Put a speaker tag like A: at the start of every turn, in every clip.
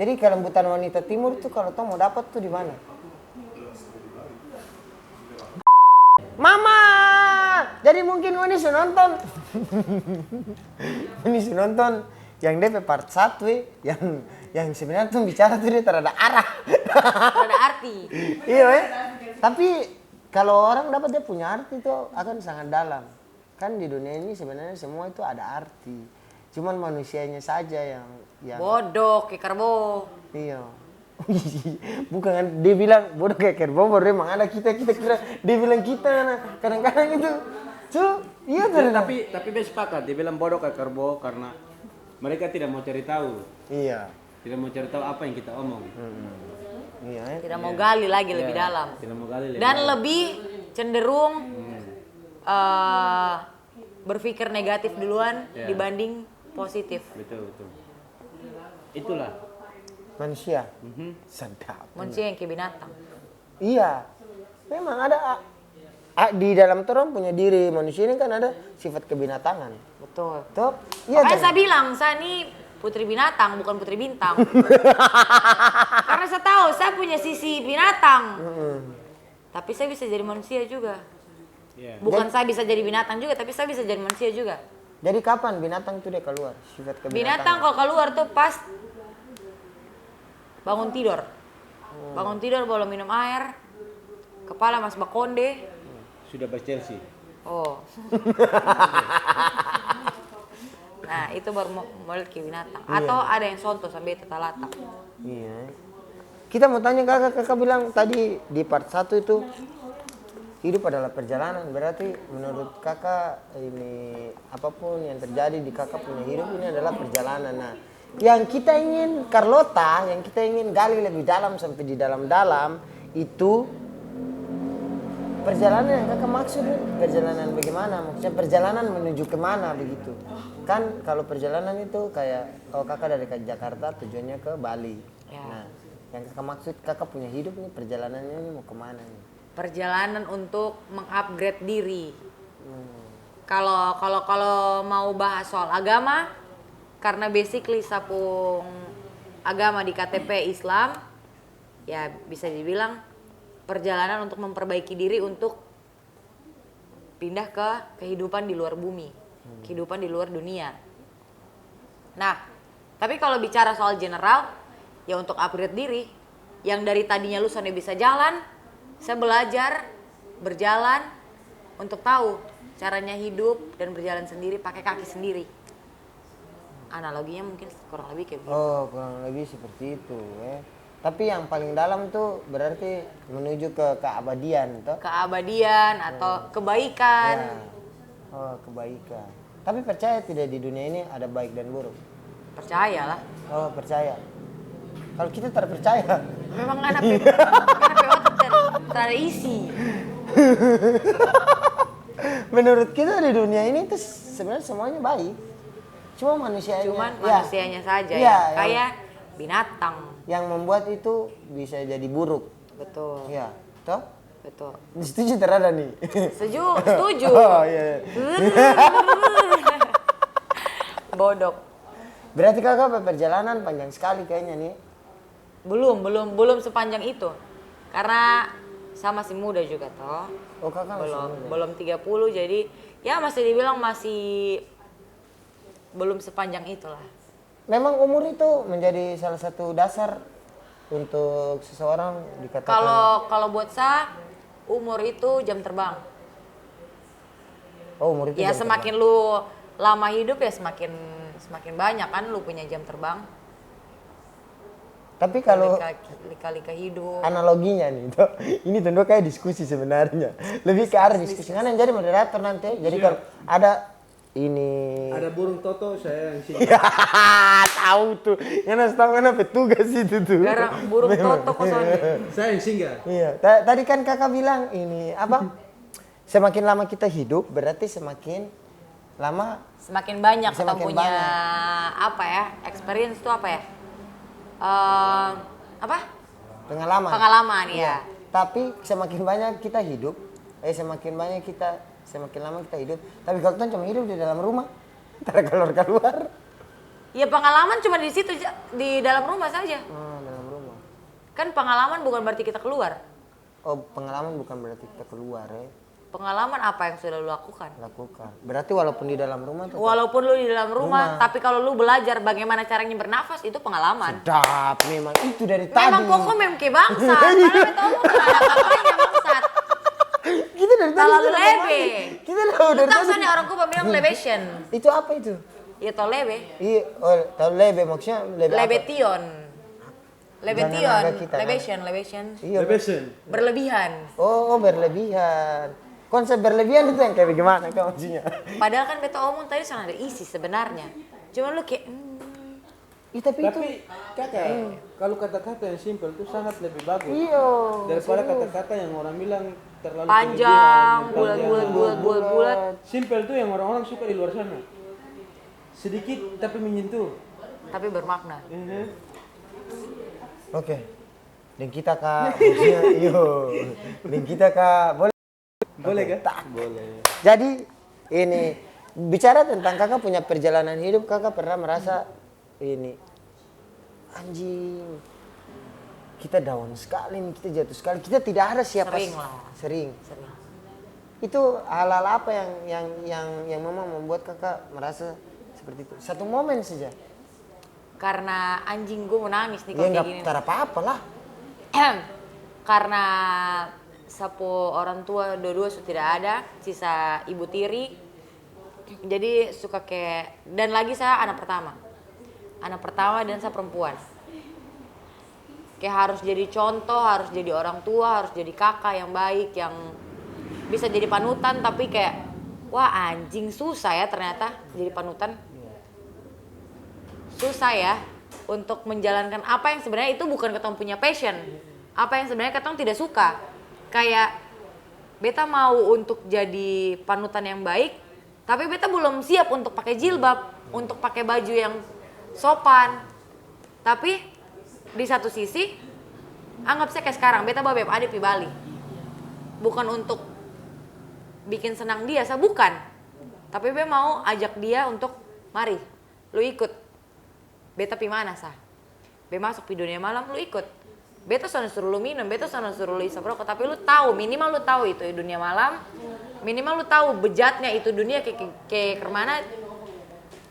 A: Jadi kelembutan wanita timur tuh kalau tau mau dapat tuh di mana? Mama! Jadi mungkin Uni sudah nonton. Uni sudah nonton yang DP part 1 yang sebenarnya tuh bicara tuh dia terada arah.
B: Ada arti.
A: Iya, tapi kalau orang dapat dia punya arti itu akan sangat dalam. Kan di dunia ini sebenarnya semua itu ada arti. Cuman manusianya saja yang
B: Bodoh kayak karbo.
A: iya. Bukan kan dia bilang bodoh kayak kerbau, emang ada kita kira dia bilang kita kadang-kadang itu. Iya
C: Tapi dia sepakat, dia bilang bodoh kayak kerbau karena mereka tidak mau cari tahu.
A: Iya.
C: Tidak mau cari tahu apa yang kita omong.
A: Iya.
B: Tidak mau gali lagi lebih dalam.
C: Tidak mau gali lebih
B: Dan
C: dalam.
B: lebih cenderung berpikir negatif duluan dibanding positif.
C: Betul. Itulah
A: Manusia. Sedap.
B: Manusia yang kayak binatang.
A: Iya. Memang ada di dalam orang punya diri manusia ini kan ada sifat kebinatangan.
B: Betul.
A: Tuh. Iya.
B: Makanya saya bilang, saya ini putri binatang, bukan putri bintang. Karena saya tahu, saya punya sisi binatang. Tapi saya bisa jadi manusia juga. Bukan saya bisa jadi binatang juga, tapi saya bisa jadi manusia juga.
A: Jadi kapan binatang tuh dia keluar? Sifat kebinatangan.
B: Binatang kalau keluar tuh pas bangun tidur. Bangun tidur boleh minum air, kepala mas bakonde.
C: sudah Chelsea.
B: Oh. Nah itu baru mulai ke binatang. Atau ada yang sonto sampai tetalatak.
A: Iya. Kita mau tanya kakak bilang tadi di part 1 itu hidup adalah perjalanan. Berarti menurut kakak ini apapun yang terjadi di kakak punya hidup ini adalah perjalanan. Nah, yang kita ingin Carlota, yang kita ingin gali lebih dalam sampai di dalam-dalam itu perjalanan yang kakak maksud nih, perjalanan bagaimana? Maksudnya perjalanan menuju kemana begitu? Kan kalau perjalanan itu kayak kakak dari Jakarta tujuannya ke Bali.
B: Ya.
A: Nah, yang kakak maksud kakak punya hidup nih perjalanannya ini mau kemana nih?
B: Perjalanan untuk mengupgrade diri. Kalau mau bahas soal agama, karena basically sapung agama di KTP Islam, ya bisa dibilang perjalanan untuk memperbaiki diri untuk pindah ke kehidupan di luar bumi, kehidupan di luar dunia. Nah, tapi kalau bicara soal general, ya untuk upgrade diri, yang dari tadinya lu sudah bisa jalan, saya belajar berjalan untuk tahu caranya hidup dan berjalan sendiri pakai kaki sendiri. Analoginya mungkin kurang lebih kayak gitu.
A: Oh, kurang lebih seperti itu ya. Tapi yang paling dalam tuh berarti menuju ke keabadian toh?
B: Keabadian atau kebaikan.
A: Ya. Oh, kebaikan. Tapi percaya tidak di dunia ini ada baik dan buruk?
B: Percayalah.
A: Oh, percaya. Kalau kita terpercaya.
B: Memang anak otak ada isi.
A: Menurut kita di dunia ini tuh sebenarnya semuanya baik. Cuman
B: manusianya saja
A: ya,
B: kayak binatang.
A: Yang membuat itu bisa jadi buruk.
B: Betul.
A: Iya, toh?
B: Betul.
A: Setuju terada nih.
B: Setuju.
A: Oh iya.
B: Bodoh.
A: Berarti kakak perjalanan panjang sekali kayaknya nih.
B: Belum sepanjang itu. Karena saya masih muda juga toh.
A: Oh, kakak
B: belum 30, jadi ya masih dibilang masih belum sepanjang itulah.
A: Memang umur itu menjadi salah satu dasar untuk seseorang dikatakan.
B: Kalau buat saya umur itu jam terbang.
A: Oh, umur itu.
B: Ya semakin lu lama hidup ya semakin banyak kan lu punya jam terbang.
A: Tapi kalau
B: lika-lika hidup.
A: Analoginya nih, toh, ini tentu kayak diskusi sebenarnya. Lebih ke arah diskusi. Kan yang jadi moderator nanti. Jadi kalau ada ini
C: ada burung toto saya yang sini.
A: Tahu tuh. Yang tahu kan petugas itu tuh.
B: Gara burung toto kosongnya.
C: Saya yang singgah.
A: Iya. Tadi kan kakak bilang ini apa? Semakin lama kita hidup berarti semakin lama
B: semakin banyak kita
A: semakin
B: punya
A: banyak.
B: apa ya? Experience itu apa ya? Apa? Pengalaman ya.
A: Tapi semakin banyak kita hidup, semakin lama kita hidup. Tapi kalau kita cuma hidup di dalam rumah, ntar keluar.
B: Ya pengalaman cuma di situ, di dalam rumah saja.
A: Oh, dalam rumah.
B: Kan pengalaman bukan berarti kita keluar.
A: Oh, pengalaman bukan berarti kita keluar ya.
B: Pengalaman apa yang sudah lu lakukan?
A: Lakukan. Berarti walaupun di dalam rumah tuh.
B: Walaupun lu di dalam rumah, tapi kalau lu belajar bagaimana caranya bernafas, itu pengalaman.
A: Sedap, memang itu dari tadi.
B: Memang koko memang ke bangsa, karena beta omong gak ada apa-apanya bangsat.
A: Kita dari tadi.
B: Terlalu
A: sudah
B: lebe.
A: ngomongin. Kita dari
B: Lu tahu
A: tadi.
B: soalnya orang tua bilang lebation.
A: Itu apa itu?
B: Ya tau lebe.
A: Iya, oh, tahu lebe maksudnya lebe apa?
B: Lebation. Lebation,
A: Jangan ada kita,
B: lebation.
A: Iya.
C: Lebeson.
B: Berlebihan.
A: Oh, berlebihan. Konsep berlebihan itu yang kayak bagaimana kau maksudnya?
B: Padahal kan beta omong tadi sana ada isi sebenarnya. Cuma lu kayak
A: Ih, tapi itu.
C: Tapi kakak, kalau kata-kata yang simpel itu sangat lebih bagus
A: Iya.
C: daripada kata-kata yang orang bilang terlalu
B: panjang,
C: berlebihan,
B: bulat.
C: Simpel tuh yang orang-orang suka di luar sana. Sedikit tapi menyentuh.
B: Tapi bermakna.
A: Oke. Dan kita kak, maksudnya, dan kita kak,
C: Boleh
A: Oke,
C: kan? Boleh.
A: Jadi ini bicara tentang kakak punya perjalanan hidup, kakak pernah merasa ini anjing kita down sekali nih, kita jatuh sekali, kita tidak ada siapa.
B: Sering lah.
A: Sering. Itu hal-hal apa yang memang membuat kakak merasa seperti itu? Satu momen saja.
B: Karena anjing gue mau nangis nih
A: Ya
B: kalau kayak
A: nggak
B: gini.
A: tak apa-apa lah.
B: Karena sapu orang tua dua-dua sudah tidak ada, sisa ibu tiri. Jadi suka kayak, dan lagi saya anak pertama dan saya perempuan. Kayak harus jadi contoh, harus jadi orang tua, harus jadi kakak yang baik, yang bisa jadi panutan. Tapi kayak, wah anjing susah ya ternyata jadi panutan. Susah ya untuk menjalankan apa yang sebenarnya itu bukan ketong punya passion. Apa yang sebenarnya ketong tidak suka. Kayak beta mau untuk jadi panutan yang baik, tapi beta belum siap untuk pakai jilbab, untuk pakai baju yang sopan. Tapi di satu sisi, anggap saya kayak sekarang, beta bawa beb adik di Bali. Bukan untuk bikin senang dia, saya bukan. Tapi beta mau ajak dia untuk, mari, lu ikut. Beta pi mana sah? Beta masuk di dunia malam, lu ikut. Beta sana suruh lu minum, beta sana suruh lu isap rokok, tapi lu tahu, minimal lu tahu itu dunia malam, minimal lu tahu bejatnya itu dunia kayak kemana,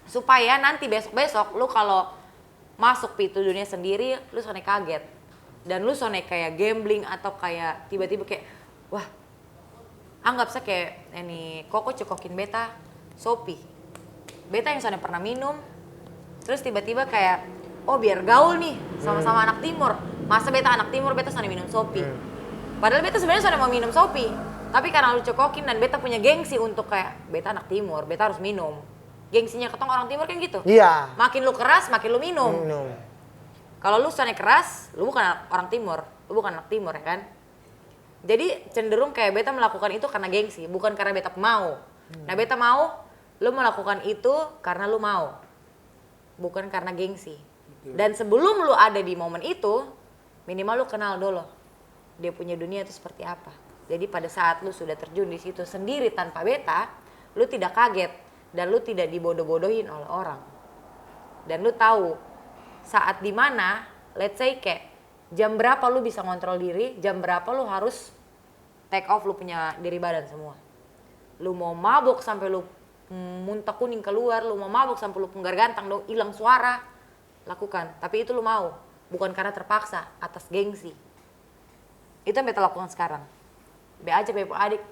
B: supaya nanti besok lu kalau masuk itu dunia sendiri, lu sana kaget, dan lu sana kayak gambling atau kayak tiba-tiba kayak, wah, anggap saya kayak ini koko cekokin beta, Sopi, beta yang sana pernah minum, terus tiba-tiba kayak, oh biar gaul nih sama-sama anak timur. Masa beta anak timur, beta sana minum Sopi. Padahal beta sebenarnya sana mau minum Sopi. Tapi karena lu cekokin dan beta punya gengsi untuk kayak, beta anak timur, beta harus minum. Gengsinya ketong orang timur kan gitu.
A: Iya.
B: Makin lu keras, makin lu minum. Kalau lu sana keras, lu bukan orang timur. Lu bukan anak timur ya kan. Jadi cenderung kayak beta melakukan itu karena gengsi, bukan karena beta mau. Nah beta mau, lu melakukan itu karena lu mau. Bukan karena gengsi. Dan sebelum lu ada di momen itu, minimal lu kenal dulu dia punya dunia itu seperti apa. Jadi pada saat lu sudah terjun di situ sendiri tanpa beta, lu tidak kaget dan lu tidak dibodoh-bodohin oleh orang. Dan lu tahu saat dimana, let's say kayak jam berapa lu bisa ngontrol diri, jam berapa lu harus take off lu punya diri badan semua. Lu mau mabuk sampai lu muntah kuning keluar, lu mau mabuk sampai lu punggar gantang, lu hilang suara, lakukan. Tapi itu lu mau, bukan karena terpaksa atas gengsi. Itu yang beta lakukan sekarang. Be aja be adik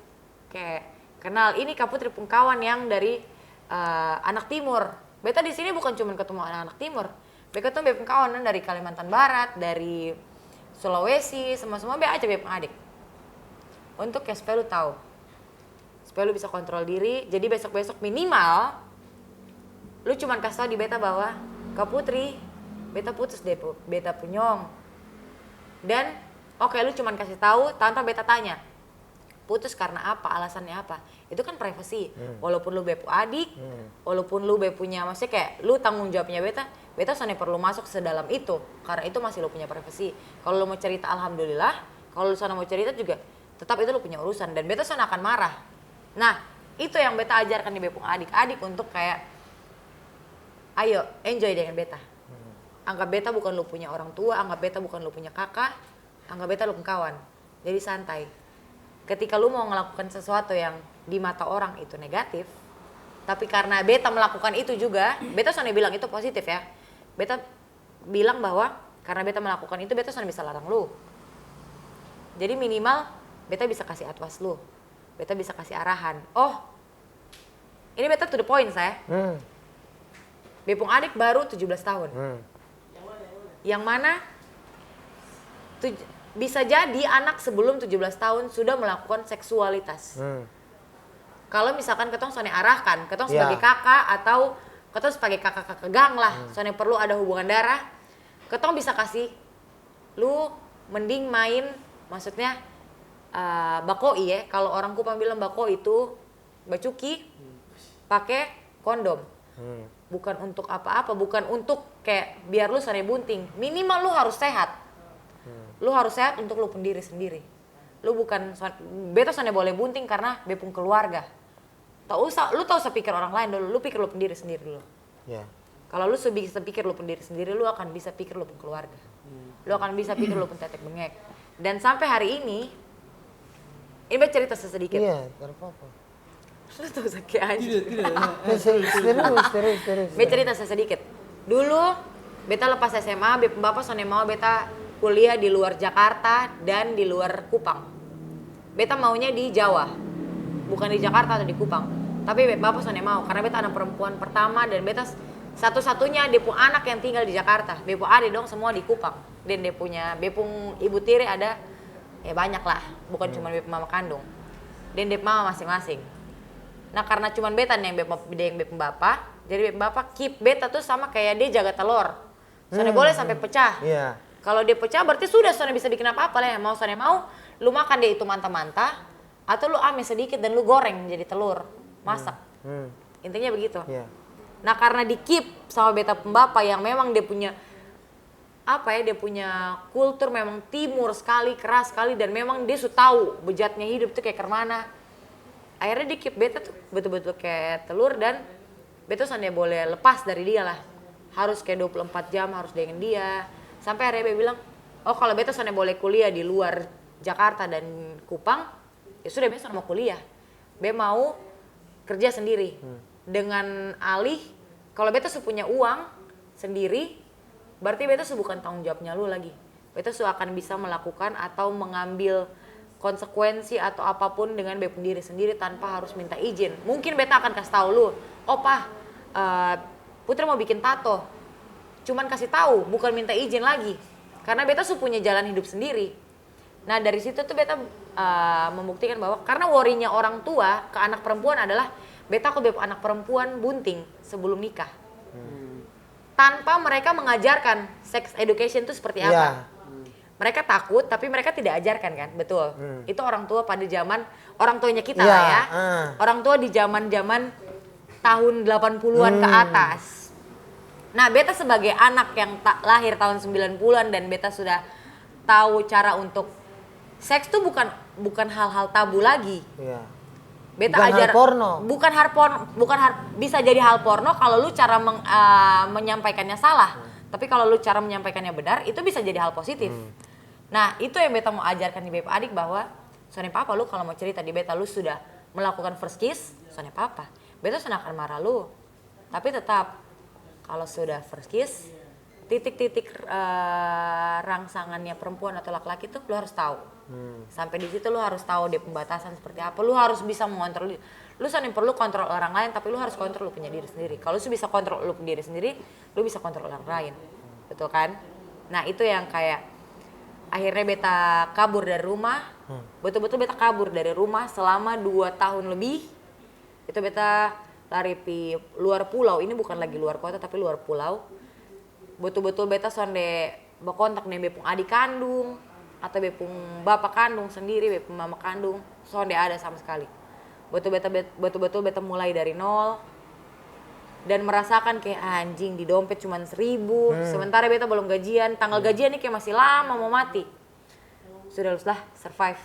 B: kayak kenal ini Kak Putri Pungkawan yang dari anak timur. Beta di sini bukan cuma ketemu anak-anak timur. Beta ketemu be Pungkawan dari Kalimantan Barat, dari Sulawesi, semua be aja be adik. Untuk kayak supaya lu tahu. Supaya lu bisa kontrol diri. Jadi besok-besok minimal lu cuman kasih tau di beta bahwa Kak Putri, beta putus deh, beta punyong. Dan oke, lu cuman kasih tahu tanpa beta tanya. Putus karena apa? Alasannya apa? Itu kan privasi. Walaupun lu bepu adik, walaupun lu punya, maksudnya kayak lu tanggung jawabnya beta soalnya perlu masuk sedalam itu. Karena itu masih lu punya privasi. Kalau lu mau cerita alhamdulillah, kalau lu sana mau cerita juga tetap itu lu punya urusan dan beta sana akan marah. Nah, itu yang beta ajarkan di bepung adik-adik untuk kayak ayo enjoy dengan beta. Anggap beta bukan lu punya orang tua, anggap beta bukan lu punya kakak, anggap beta lu punya kawan. Jadi santai. Ketika lu mau melakukan sesuatu yang di mata orang itu negatif, tapi karena beta melakukan itu juga, beta soalnya bilang itu positif ya. Beta bilang bahwa karena beta melakukan itu, beta soalnya bisa larang lu. Jadi minimal beta bisa kasih advice lu, beta bisa kasih arahan. Oh, ini beta to the point saya. Bepung adik baru 17 tahun. Yang mana bisa jadi anak sebelum 17 tahun sudah melakukan seksualitas. Kalau misalkan ketong soalnya arahkan, ketong sebagai kakak atau ketong sebagai kakak-kakak gang lah, soalnya perlu ada hubungan darah, ketong bisa kasih, lu mending main, maksudnya bakoi ya, kalau orang Kupang bilang bakoi itu bacuki, pakai kondom. Bukan untuk apa-apa, bukan untuk kayak biar lu soalnya bunting, minimal lu harus sehat. Lu harus sehat untuk lu diri sendiri. Lu bukan, beta soalnya boleh bunting karena bepung keluarga. Lu tak usah pikir orang lain dulu, lu pikir lu diri sendiri dulu. Kalau lu bisa pikir lu diri sendiri, lu akan bisa pikir lu keluarga. Lu akan bisa pikir lu tetek bengek. Dan sampai hari ini beta cerita sesedikit.
A: Iya, apa-apa.
B: Lu tak usah kayak aja.
A: Terus.
B: Beta cerita sesedikit. Dulu beta lepas SMA, bapak soalnya mau beta kuliah di luar Jakarta dan di luar Kupang. Beta maunya di Jawa, bukan di Jakarta atau di Kupang. Tapi bapak soalnya mau, karena beta anak perempuan pertama dan beta satu-satunya dia punya anak yang tinggal di Jakarta. Bepung adik dong semua di Kupang. Dan dia punya bepung ibu tiri ada ya banyak lah, bukan cuma bepung mama kandung. Dan bepung mama masing-masing. Nah karena cuma beta nih yang bepung bapak, jadi bepung bapak keep beta tuh sama kayak dia jaga telur. Soalnya boleh sampai pecah. Kalau dia pecah berarti sudah soalnya bisa bikin apa-apa lah ya. Mau soalnya mau, lu makan dia itu manta-manta, atau lu amis sedikit dan lu goreng menjadi telur, masak. Intinya begitu. Nah karena di keep sama beta pembapa yang memang dia punya dia punya kultur memang timur sekali, keras sekali, dan memang dia sudah tahu bejatnya hidup tuh kayak kemana. Akhirnya di keep beta tuh betul-betul kayak telur dan beta soalnya boleh lepas dari dia lah. Harus kayak 24 jam harus dengan dia. Sampai akhirnya dia bilang, oh kalau beta soalnya boleh kuliah di luar Jakarta dan Kupang, ya sudah beta soalnya mau kuliah. Beta mau kerja sendiri. Dengan alih, kalau beta punya uang sendiri, berarti beta bukan tanggung jawabnya lu lagi. Beta akan bisa melakukan atau mengambil konsekuensi atau apapun dengan beta diri sendiri tanpa harus minta izin. Mungkin beta akan kasih tahu lu, oh Pak, Putri mau bikin tato. Cuman kasih tahu, bukan minta izin lagi. Karena beta punya jalan hidup sendiri. Nah dari situ tuh beta membuktikan bahwa karena worry-nya orang tua ke anak perempuan adalah beta aku anak perempuan bunting sebelum nikah. Tanpa mereka mengajarkan sex education itu seperti apa. Mereka takut tapi mereka tidak ajarkan kan, betul. Itu orang tua pada zaman orang tuanya kita lah ya. Orang tua di zaman-zaman tahun 80-an ke atas. Nah, beta sebagai anak yang lahir tahun 90-an dan beta sudah tahu cara untuk seks tuh bukan hal-hal tabu lagi. Beta
A: bukan
B: ajar
A: hal porno.
B: Bisa jadi hal porno kalau lu cara menyampaikannya salah. Tapi kalau lu cara menyampaikannya benar, itu bisa jadi hal positif. Nah, itu yang beta mau ajarkan di beta adik bahwa soalnya papa lu kalau mau cerita di beta lu sudah melakukan first kiss, soalnya papa. Beta sudah akan marah lu. Tapi tetap kalau sudah first kiss, titik-titik rangsangannya perempuan atau laki-laki tuh lu harus tahu. Sampai di situ lu harus tahu dia pembatasan seperti apa. Lu harus bisa mengontrol. Lu soalnya perlu kontrol orang lain, tapi lu harus kontrol lu punya diri sendiri. Kalau lu bisa kontrol lu punya diri sendiri, lu bisa kontrol orang lain. Betul kan? Nah, itu yang kayak akhirnya beta kabur dari rumah. Betul-betul beta kabur dari rumah selama 2 tahun lebih. Itu beta lari di luar pulau. Ini bukan lagi luar kota tapi luar pulau. Betul-betul beta sonde berkontak dengan bepung adik kandung atau bepung bapak kandung sendiri, bepung mama kandung, sonde ada sama sekali. Betul-betul beta mulai dari nol dan merasakan kayak anjing di dompet cuma 1.000. Sementara beta belum gajian, tanggal gajian ini kayak masih lama mau mati. Sudah lah survive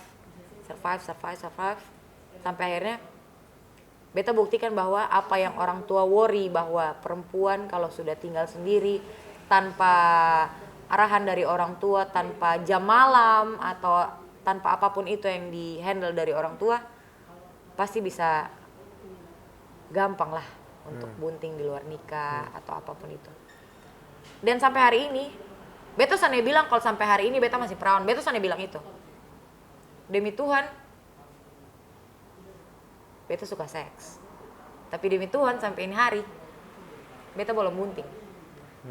B: sampai akhirnya beta buktikan bahwa apa yang orang tua worry bahwa perempuan kalau sudah tinggal sendiri tanpa arahan dari orang tua, tanpa jam malam atau tanpa apapun itu yang di-handle dari orang tua, pasti bisa gampang lah untuk bunting di luar nikah atau apapun itu. Dan sampai hari ini, beta sana bilang kalau sampai hari ini beta masih perawan, beta sana bilang itu. Demi Tuhan, beta suka seks. Tapi demi Tuhan sampai ini hari, beta belum bunting.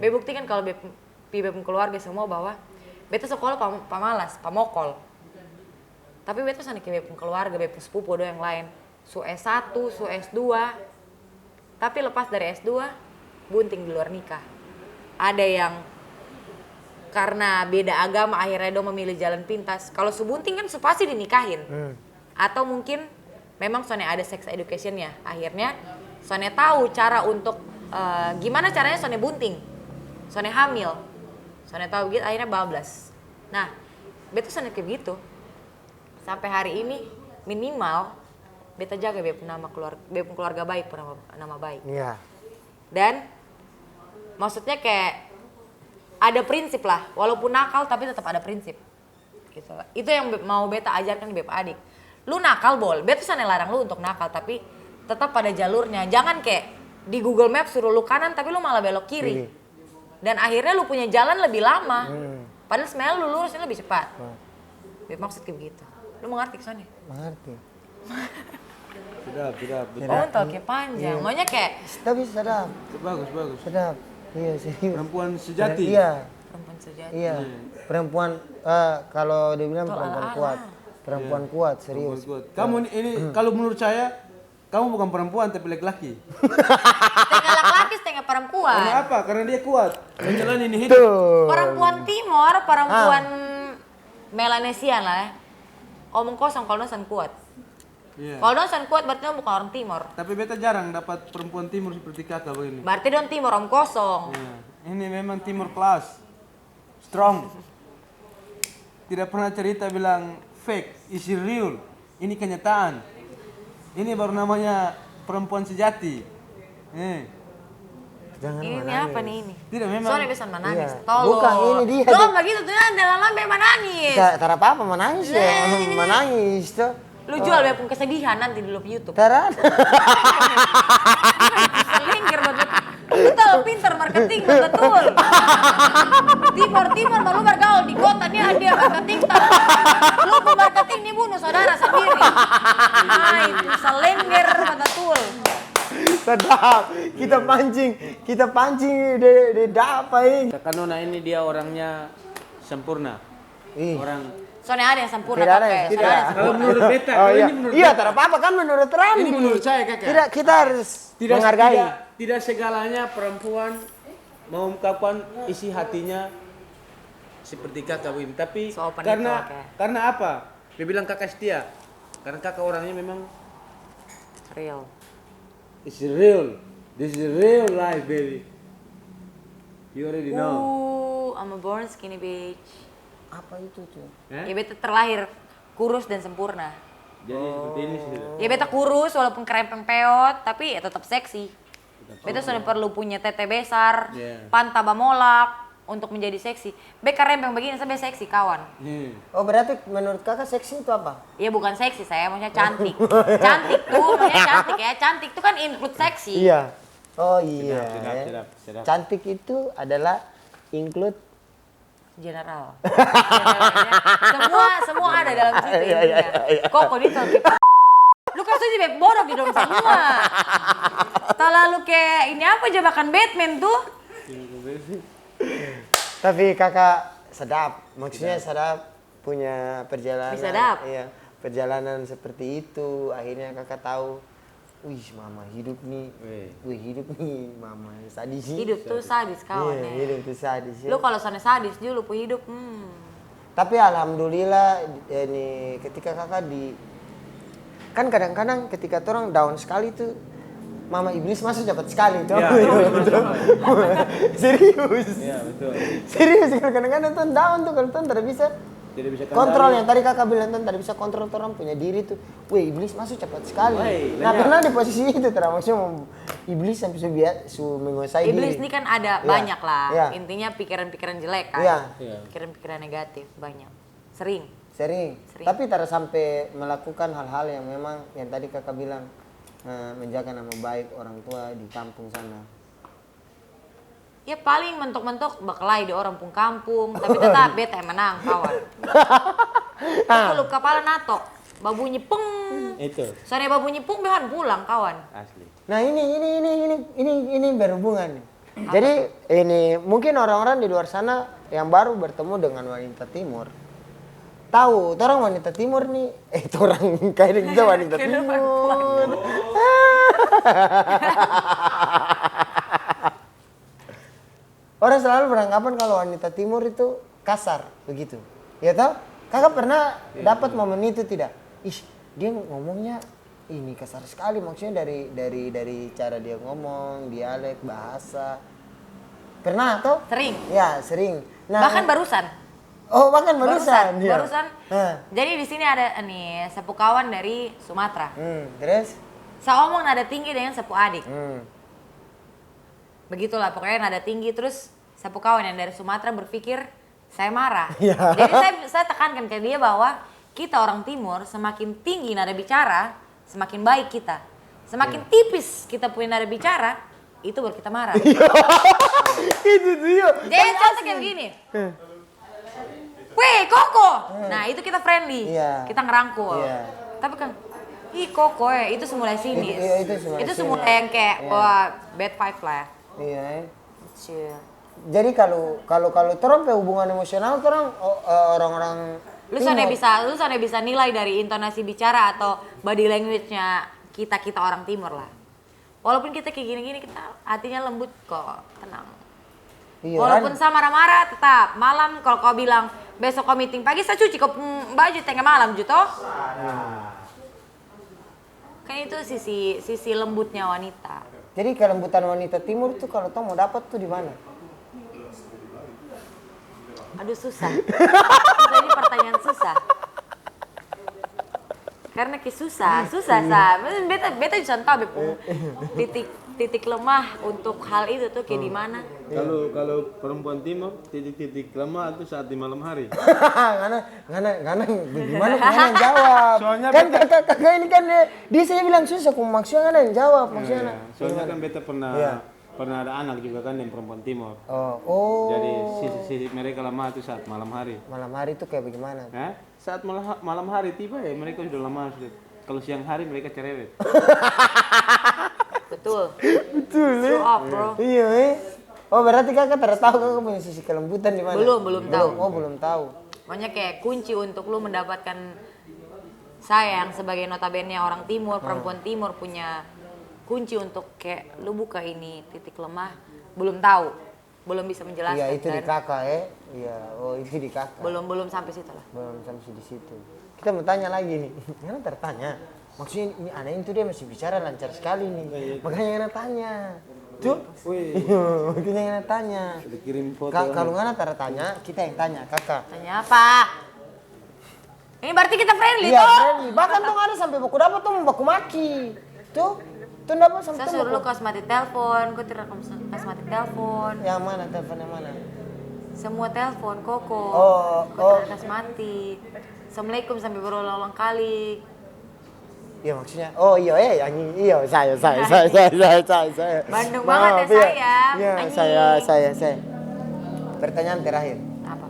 B: Beta buktikan kalau beta keluarga semua bahwa beta sekolah pamalas, pamokol. Tapi beta sana ke beta keluarga, beta sepupu do yang lain. Su S1, su S2. Tapi lepas dari S2, bunting di luar nikah. Ada yang karena beda agama akhirnya do memilih jalan pintas. Kalau su bunting kan su pasti dinikahin. Atau mungkin memang soalnya ada sex education-nya. Akhirnya soalnya tahu cara untuk gimana caranya soalnya bunting. Soalnya hamil. Soalnya tahu gitu akhirnya bablas. Nah, beta soalnya kayak gitu. Sampai hari ini minimal beta jaga beta keluarga baik, nama baik.
A: Iya.
B: Dan maksudnya kayak ada prinsip lah, walaupun nakal tapi tetap ada prinsip. Gitu. Itu yang mau beta ajarkan ke beta adik. Lu nakal bol, beta sana larang lu untuk nakal tapi tetap pada jalurnya. Jangan kayak di Google Maps suruh lu kanan tapi lu malah belok kiri. Dan akhirnya lu punya jalan lebih lama. Padahal sebenarnya lu lurusnya lebih cepat. Beta maksud kayak begitu. Lu mengerti kesana?
A: Mengerti.
C: Sedap.
B: Oh, untuk kayak panjang. Maunya kayak
A: Tapi sedap.
C: Bagus.
A: Sedap. Iya, serius.
C: Perempuan sejati.
A: Iya.
B: perempuan sejati.
A: Iya. Perempuan kalau dia bilang perempuan kuat. Perempuan kuat, serius.
C: Perempuan kuat. Kamu ini kalau menurut saya kamu bukan perempuan tapi laki-laki.
B: Setengah laki-laki, setengah perempuan.
C: Kenapa? Karena dia kuat. Menjalani ini hidup.
A: Tuh.
B: Perempuan Timor, perempuan Melanesian lah ya. Omong kosong kalau dosan kuat.
C: Iya.
B: Kalau dosan kuat berarti dia bukan orang Timor.
C: Tapi beta jarang dapat perempuan timur seperti kakak begini.
B: Berarti don Timor om kosong.
C: Iya. Ini memang timur kelas. Strong. Tidak pernah cerita bilang fake, is real. Ini kenyataan. Ini baru namanya perempuan sejati.
A: Jangan
B: Ini
A: menangis.
B: apa nih ini?
C: Tidak memang.
B: Soalnya bisa menangis.
A: Iya.
B: Tolong.
A: Bukan, ini dia.
B: Lo nggak gitu tuh dalam lambe menangis.
A: Tak apa-apa menangis ya. Menangis tuh.
B: Lu jual bepung kesedihan nanti di YouTube.
A: Taran.
B: Selingkir betul. Lu tahu pintar marketing betul. Timor baru bergaul di kota nih dia marketing tak. Lu marketing nih bunuh saudara sendiri. Nah itu selingkir betul.
A: Sedap. Kita pancing de dapai.
C: Kakak Nona ini dia orangnya sempurna. Orang
B: Soalnya ada yang sempurna
A: Tidak ada
B: pakai.
A: yang
B: Soalnya
A: tidak.
B: ada yang
C: kalau menurut beta,
A: Oh,
C: kalau
A: iya.
C: ini menurut
A: Iya,
C: beta.
A: tak apa-apa kan menurut Randy.
C: Ini menurut saya kakak.
A: Kita harus menghargai.
C: Tidak segalanya perempuan mau mengungkapkan isi hatinya seperti kakak begini. Tapi
B: So open
C: karena
B: itu, oke.
C: karena apa? Dia bilang kakak setia. Karena kakak orangnya memang
B: real.
C: it's real. This is real life, baby. You already know.
B: I'm a born skinny bitch.
A: Apa itu tuh?
C: Eh?
B: Ya beta terlahir kurus dan sempurna.
C: Jadi seperti ini sih.
B: Ya beta kurus walaupun kerempeng peot, tapi ya tetap seksi. Beta sudah perlu punya tete besar,
C: Yeah.
B: pantat bamolak untuk menjadi seksi. Beta kerempeng begini sampai seksi kawan.
C: Nih.
A: Oh, berarti menurut kakak seksi itu apa?
B: Ya bukan seksi saya, maksudnya cantik. Cantik tuh, maksudnya cantik ya. Cantik tuh kan include seksi.
A: Iya. Oh iya.
C: Sedap.
A: Cantik itu adalah include
B: General. Semua ada dalam situ
A: Iya,
B: intinya. Kok itu lu kan sudah beb bodoh di dalam semua. Terlalu kayak ini apa jebakan Batman tuh?
A: Tapi kakak sedap, maksudnya sedap punya perjalanan.
B: Sedap.
A: Iya, perjalanan seperti itu. Akhirnya kakak tahu, wih mama hidup nih, mama sadis nih.
B: Hidup tuh sadis kawan
A: Iya,
B: ya.
A: hidup tuh sadis. Ya.
B: Lu kalau sana sadis dulu pu hidup.
A: Tapi alhamdulillah ini ketika kakak kan kadang-kadang ketika orang down sekali tuh mama iblis masuk cepat sekali tuh.
C: Iya,
A: Serius.
C: Iya, betul.
A: Serius kadang-kadang tuh down tuh kalau tuh tidak bisa
C: Tidak bisa
A: kontrol yang tadi kakak bilang tadi bisa kontrol orang punya diri tuh. Wih, iblis masuk cepat sekali. Nah, pernah di posisi itu maksudnya iblis sampai menguasai diri.
B: Iblis ini kan ada banyak lah.
A: Iya.
B: Intinya pikiran-pikiran jelek kan.
A: Iya.
B: Pikiran-pikiran negatif banyak. Sering.
A: Tapi tidak sampai melakukan hal-hal yang memang yang tadi kakak bilang menjaga nama baik orang tua di kampung sana.
B: Ya paling mentok-mentok baklai di orang pun kampung, tapi tetap beta yang menang kawan. Kalau kepala natok, babunyi peng.
C: Itu.
B: Soalnya babunyi peng behan pulang kawan.
C: Asli.
A: Nah ini berhubungan nih. Jadi ini mungkin orang-orang di luar sana yang baru bertemu dengan wanita timur. Tahu, orang wanita timur nih, orang kayak kita wanita timur. Orang selalu beranggapan kalau wanita timur itu kasar, begitu. Ya toh? Kakak pernah dapat momen itu tidak? Ih, dia ngomongnya ini kasar sekali, maksudnya dari cara dia ngomong, dialek, bahasa. Pernah toh?
B: Sering.
A: Ya, sering. Nah,
B: Bahkan barusan.
A: Oh, bahkan barusan. Ya.
B: Barusan. Jadi di sini ada nih sepupu kawan dari Sumatera.
A: Terus?
B: Saya omong nada tinggi dengan sepupu adik. Begitulah pokoknya nada tinggi, terus sepupu kawan yang dari Sumatera berpikir saya marah. Jadi saya tekankan ke dia bahwa kita orang timur semakin tinggi nada bicara semakin baik kita. Semakin tipis kita punya nada bicara itu baru kita marah.
A: Itu dia.
B: Jadi contoh kayak begini. Weh Koko. Nah itu kita friendly. Kita ngerangkul. Tapi kan ih Koko itu semula sini. Itu semula yang kayak wah bad vibe lah.
A: Iya.
B: Chill.
A: Jadi kalau orang punya hubungan emosional orang-orang
B: lu soalnya bisa nilai dari intonasi bicara atau body language-nya kita orang timur lah. Walaupun kita kayak gini-gini kita hatinya lembut kok, tenang. Iya, walaupun sama marah-marah tetap malam kalau kau bilang besok kau meeting pagi saya cuci kau baju tengah malam juto. Kan itu sisi lembutnya wanita.
A: Jadi kelembutan wanita timur tuh kalau mau dapat tuh di mana?
B: Aduh susah. Ini pertanyaan susah. Karena susah sah. Beta bisa tahu titik lemah untuk hal itu tuh kayak di mana.
C: Kalau perempuan timur titik lemah itu saat di malam hari.
A: Karena gimana yang jawab? Soalnya kan kakak ini kan dia saya bilang susah, maksudnya kan yang jawab maksudnya.
C: Soalnya kan beta pernah ada anak juga kan yang perempuan timur.
A: Oh.
C: Jadi sisi mereka lemah itu saat malam hari.
A: Malam hari itu kayak bagaimana?
C: Saat malam hari tiba ya mereka sudah lemah sudah. Kalau siang hari mereka cerewet.
B: Betul.
A: Show
B: off, bro.
A: Iya. Oh berarti kakak tahu kakak punya sisi kelembutan di mana?
B: Belum tahu.
A: Belum tahu.
B: Makanya kayak kunci untuk lu mendapatkan saya yang sebagai notabene orang timur, perempuan timur punya kunci untuk kayak lu buka ini titik lemah, belum tahu. Belum bisa menjelaskan.
A: Iya, itu di kakak Iya, itu di kakak.
B: Belum sampai situ lah.
A: Belum sampai di situ. Kita mau tanya lagi nih. Karena tertanya. Maksudnya ini aneh itu dia masih bicara lancar sekali nih. Makanya Ngana tanya. Tuh. Makanya Ngana tanya.
C: Dikirim foto.
A: Kalau Ngana tanya, kita yang tanya, kakak.
B: Tanya apa? Ini berarti kita friendly
A: iya,
B: toh?
A: Friendly. Bahkan tuh ada sampai baku dapat tuh baku maki. Tuh dapat sampai
B: saya suruh lu kos mati telepon, kau tidak kos mati telepon.
A: Yang mana telepon yang mana?
B: Semua telepon Koko. Kau tidak kos mati. Assalamualaikum sampai berulang-ulang kali.
A: Iya maksudnya, saya.
B: Bandung banget ya
A: saya. Iya, saya. Pertanyaan terakhir.
B: Apa?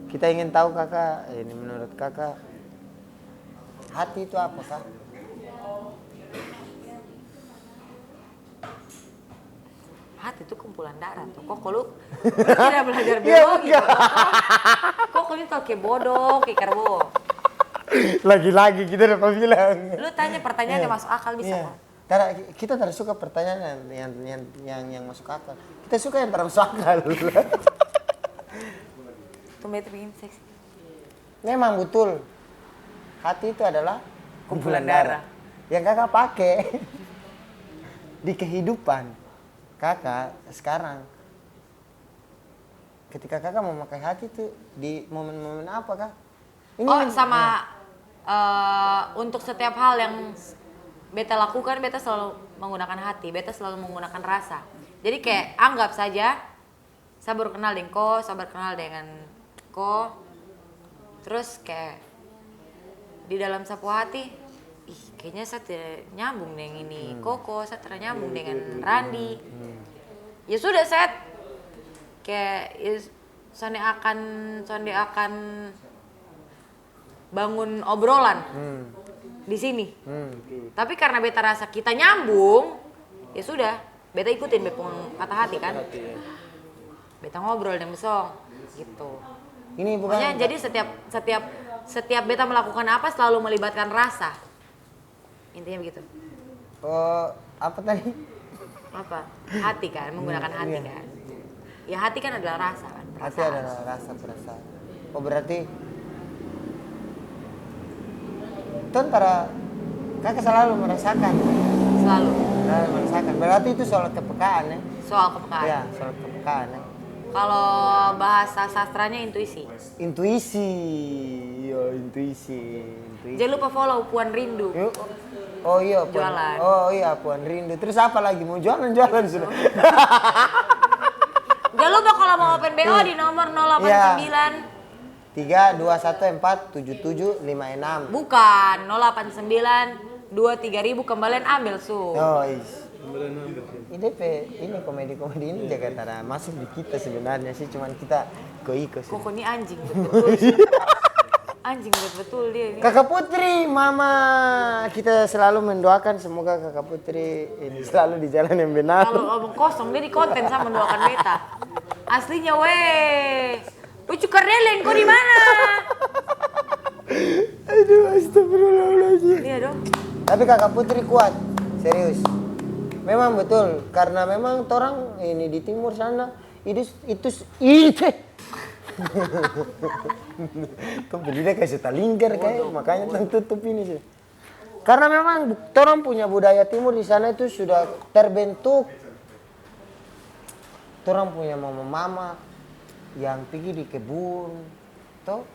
A: Kita ingin tahu kakak, ini menurut kakak, hati itu apa kak?
B: Hati itu kumpulan darah tuh. Kok lu tidak belajar biologi? Kok ini tau kayak bodoh, kayak karbo.
A: Lagi-lagi kita udah bilang.
B: Lu tanya pertanyaan yang masuk akal bisa
A: kok? Kita tidak suka pertanyaan yang masuk akal. Kita suka yang tidak masuk akal.
B: Tuh bikin seksi.
A: Memang betul. Hati itu adalah kumpulan darah. Yang kakak pakai di kehidupan kakak sekarang. ketika kakak mau memakai hati tuh di momen-momen apa kak?
B: Sama untuk setiap hal yang beta lakukan, beta selalu menggunakan hati, beta selalu menggunakan rasa. Jadi kayak anggap saja saya baru kenal dengan ko, saya baru kenal dengan ko, terus kayak di dalam sapu hati, ih kayaknya saya tidak nyambung dengan ini Koko, saya tidak nyambung dengan Randi. Ya sudah, saya kayak ya, sonde akan bangun obrolan di sini. Tapi karena beta rasa kita nyambung, ya sudah, beta ikutin bepung kata hati kan. Beta ngobrol dan besok gitu.
A: Ini bukan.
B: Pokoknya jadi setiap beta melakukan apa selalu melibatkan rasa. Intinya begitu.
A: Oh, apa tadi?
B: Apa? Hati kan, menggunakan hati kan. Ya hati kan adalah rasa kan.
A: Hati adalah rasa perasaan. Oh berarti itu antara kakak selalu merasakan.
B: Selalu.
A: Selalu merasakan. Berarti itu soal kepekaan ya?
B: Soal kepekaan.
A: Iya, soal kepekaan ya.
B: Kalau bahasa sastranya intuisi.
A: Intuisi. Yo, intuisi.
B: Jangan lupa follow Puan Rindu.
A: Yuk. Oh iya, Puan.
B: Jualan.
A: Oh iya, Puan Rindu. Terus apa lagi? Mau jualan sudah.
B: Jangan lupa kalau mau open BO di nomor 089.
A: 321477756.
B: Bukan 089 23.000 kembalian ambil su.
A: Oh, ini komedi-komedi ini Jakarta masuk di kita sebenarnya sih, cuman kita ikut sih.
B: Koko ini anjing betul. Anjing betul dia ini.
A: Kakak Putri, Mama, kita selalu mendoakan semoga Kakak Putri ini selalu di jalan yang benar.
B: Kalau ngomong kosong dia di konten sama mendoakan beta. Aslinya weh. Wih Cukarelen, kau di mana?
A: Aduh, astagfirullahaladzim.
B: Iya dong.
A: Tapi Kakak Putri kuat, serius. Memang betul, karena memang orang ini di timur sana itu kok beli kasih talingkar kayak makanya tertutup ini sih. Karena memang orang punya budaya timur di sana itu sudah terbentuk. Orang punya mama-mama yang pergi di kebun, toh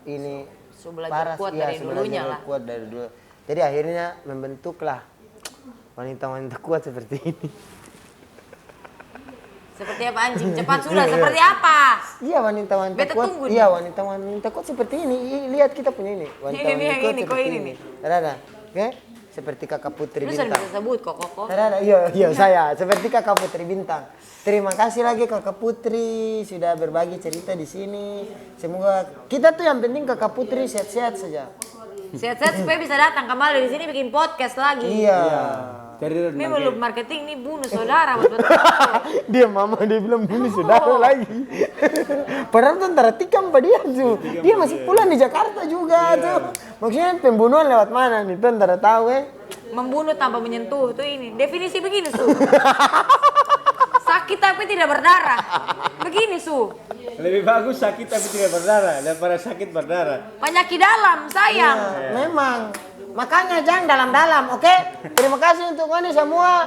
A: ini
B: Belajar kuat dari dulunya lah.
A: Kuat dari dulu. Jadi akhirnya membentuklah wanita-wanita kuat seperti ini.
B: Seperti apa anjing? Cepat sudah, seperti apa?
A: Iya wanita-wanita
B: Beta
A: kuat.
B: tunggu
A: Iya wanita-wanita kuat seperti ini. Lihat kita punya ini. Wanita-wanita kuat seperti ini. Ada. Oke? Seperti Kakak Putri
B: Lu bisa
A: Bintang.
B: sebut kok Koko.
A: Ada. Iya saya. Seperti Kakak Putri Bintang. Terima kasih lagi Kakak Putri sudah berbagi cerita di sini. Semoga kita tuh yang penting Kakak Putri sehat-sehat saja.
B: Sehat-sehat supaya bisa datang kembali di sini bikin podcast lagi.
A: Iya.
B: Ini belum marketing, ini bunuh saudara betul.
A: Dia mama dia bilang bunuh saudara lagi. Padahal tuh antara tikam apa dia tuh. Dia masih pulang di Jakarta juga tuh. Maksudnya pembunuhan lewat mana nih tuh antara tahu
B: Membunuh tanpa menyentuh tuh ini. Definisi begini Su. Sakit tapi tidak berdarah. Begini Su.
C: Lebih bagus sakit tapi tidak berdarah daripada sakit berdarah.
B: Penyakit dalam sayang.
A: Memang. Makanya jangan dalam-dalam, oke? Terima kasih untuk ini semua.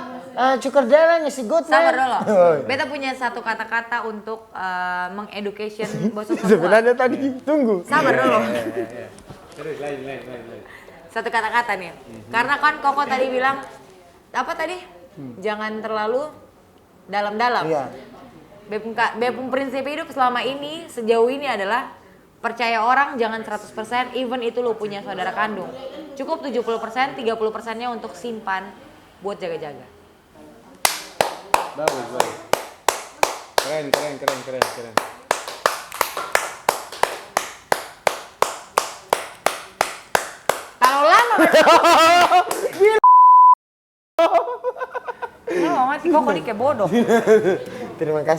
A: Cukarelen ngisi good
B: Sabar
A: man.
B: dulu. Beta punya satu kata-kata untuk mengeducation bos semua.
A: Sebenarnya tadi tunggu.
B: Sabar dulu.
C: Terus lain.
B: Satu kata-kata nih. Karena kan Koko tadi bilang apa tadi? Jangan terlalu dalam-dalam.
A: Iya.
B: Bepung prinsip hidup selama ini sejauh ini adalah percaya orang jangan 100%, even itu lo punya saudara kandung. Cukup 70%, 30%-nya untuk simpan buat jaga-jaga.
C: Bagus. Keren.
B: Kalau lama mati Koko nih kayak bodoh.
A: Terima kasih.